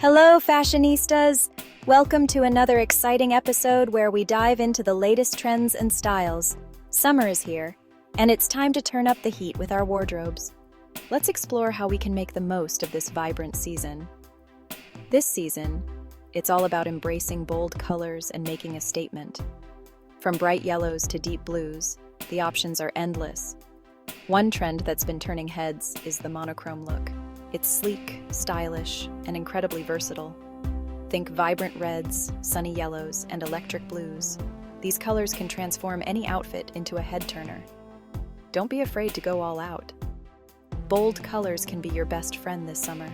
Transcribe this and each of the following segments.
Hello, fashionistas! Welcome to another exciting episode where we dive into the latest trends and styles. Summer is here, and it's time to turn up the heat with our wardrobes. Let's explore how we can make the most of this vibrant season. This season, it's all about embracing bold colors and making a statement. From bright yellows to deep blues, the options are endless. One trend that's been turning heads is the monochrome look. It's sleek, stylish, and incredibly versatile. Think vibrant reds, sunny yellows, and electric blues. These colors can transform any outfit into a head-turner. Don't be afraid to go all out. Bold colors can be your best friend this summer.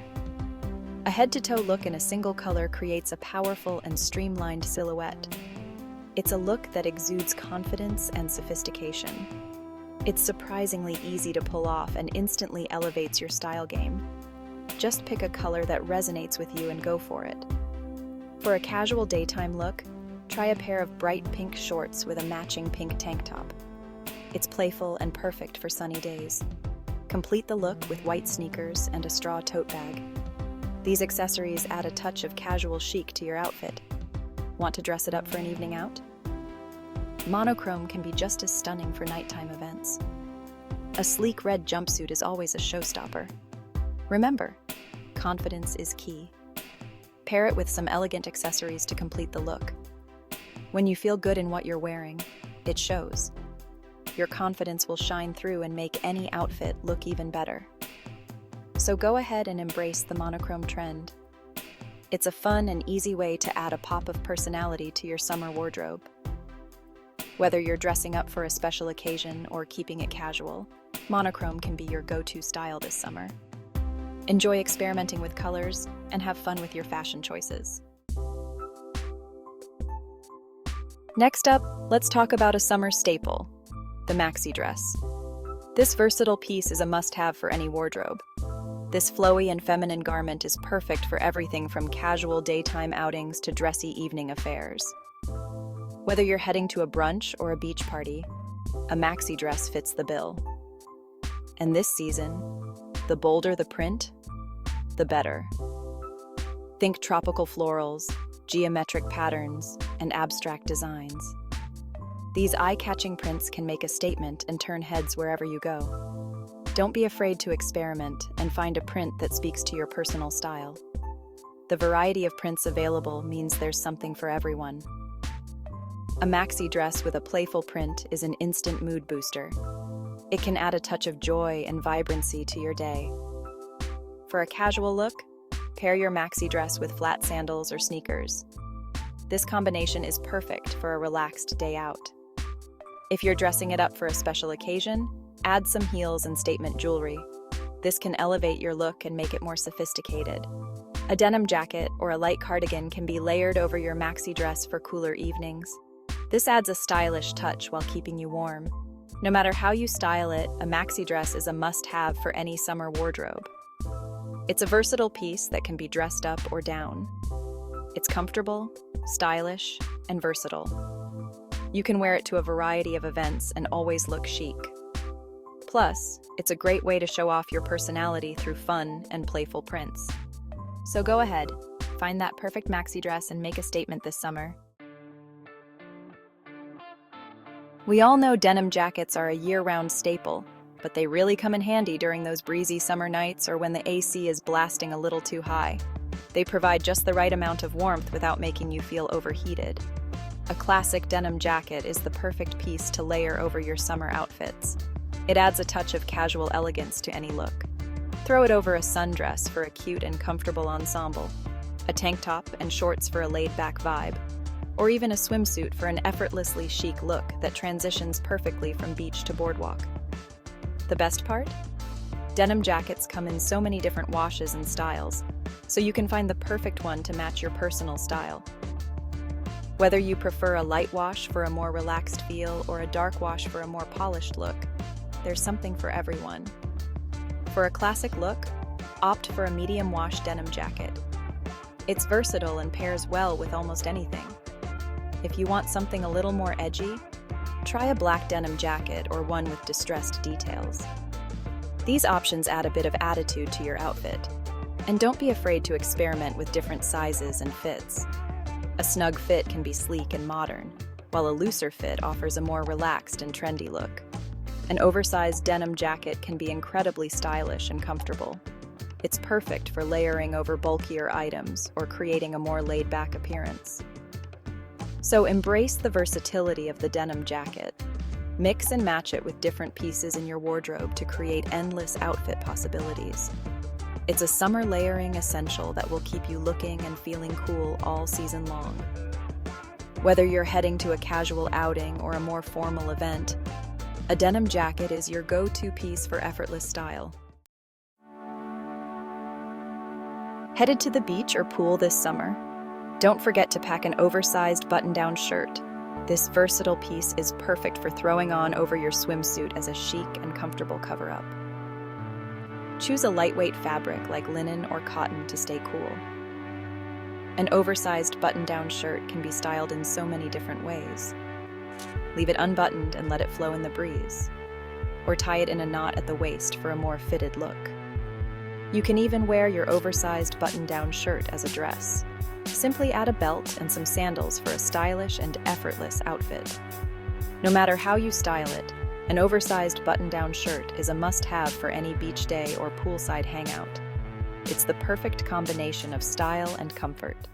A head-to-toe look in a single color creates a powerful and streamlined silhouette. It's a look that exudes confidence and sophistication. It's surprisingly easy to pull off and instantly elevates your style game. Just pick a color that resonates with you and go for it. For a casual daytime look, try a pair of bright pink shorts with a matching pink tank top. It's playful and perfect for sunny days. Complete the look with white sneakers and a straw tote bag. These accessories add a touch of casual chic to your outfit. Want to dress it up for an evening out? Monochrome can be just as stunning for nighttime events. A sleek red jumpsuit is always a showstopper. Remember, confidence is key. Pair it with some elegant accessories to complete the look. When you feel good in what you're wearing, it shows. Your confidence will shine through and make any outfit look even better. So go ahead and embrace the monochrome trend. It's a fun and easy way to add a pop of personality to your summer wardrobe. Whether you're dressing up for a special occasion or keeping it casual, monochrome can be your go-to style this summer. Enjoy experimenting with colors and have fun with your fashion choices. Next up, let's talk about a summer staple, the maxi dress. This versatile piece is a must-have for any wardrobe. This flowy and feminine garment is perfect for everything from casual daytime outings to dressy evening affairs. Whether you're heading to a brunch or a beach party, a maxi dress fits the bill. And this season, the bolder the print, the better. Think tropical florals, geometric patterns, and abstract designs. These eye-catching prints can make a statement and turn heads wherever you go. Don't be afraid to experiment and find a print that speaks to your personal style. The variety of prints available means there's something for everyone. A maxi dress with a playful print is an instant mood booster. It can add a touch of joy and vibrancy to your day. For a casual look, pair your maxi dress with flat sandals or sneakers. This combination is perfect for a relaxed day out. If you're dressing it up for a special occasion, add some heels and statement jewelry. This can elevate your look and make it more sophisticated. A denim jacket or a light cardigan can be layered over your maxi dress for cooler evenings. This adds a stylish touch while keeping you warm. No matter how you style it, a maxi dress is a must-have for any summer wardrobe. It's a versatile piece that can be dressed up or down. It's comfortable, stylish, and versatile. You can wear it to a variety of events and always look chic. Plus, it's a great way to show off your personality through fun and playful prints. So go ahead, find that perfect maxi dress and make a statement this summer. We all know denim jackets are a year-round staple, but they really come in handy during those breezy summer nights or when the AC is blasting a little too high. They provide just the right amount of warmth without making you feel overheated. A classic denim jacket is the perfect piece to layer over your summer outfits. It adds a touch of casual elegance to any look. Throw it over a sundress for a cute and comfortable ensemble, a tank top and shorts for a laid-back vibe, or even a swimsuit for an effortlessly chic look that transitions perfectly from beach to boardwalk. The best part? Denim jackets come in so many different washes and styles, so you can find the perfect one to match your personal style. Whether you prefer a light wash for a more relaxed feel or a dark wash for a more polished look, there's something for everyone. For a classic look, opt for a medium wash denim jacket. It's versatile and pairs well with almost anything. If you want something a little more edgy, try a black denim jacket or one with distressed details. These options add a bit of attitude to your outfit. And don't be afraid to experiment with different sizes and fits. A snug fit can be sleek and modern, while a looser fit offers a more relaxed and trendy look. An oversized denim jacket can be incredibly stylish and comfortable. It's perfect for layering over bulkier items or creating a more laid-back appearance. So embrace the versatility of the denim jacket. Mix and match it with different pieces in your wardrobe to create endless outfit possibilities. It's a summer layering essential that will keep you looking and feeling cool all season long. Whether you're heading to a casual outing or a more formal event, a denim jacket is your go-to piece for effortless style. Headed to the beach or pool this summer? Don't forget to pack an oversized button-down shirt. This versatile piece is perfect for throwing on over your swimsuit as a chic and comfortable cover-up. Choose a lightweight fabric like linen or cotton to stay cool. An oversized button-down shirt can be styled in so many different ways. Leave it unbuttoned and let it flow in the breeze. Or tie it in a knot at the waist for a more fitted look. You can even wear your oversized button-down shirt as a dress. Simply add a belt and some sandals for a stylish and effortless outfit. No matter how you style it, an oversized button-down shirt is a must-have for any beach day or poolside hangout. It's the perfect combination of style and comfort.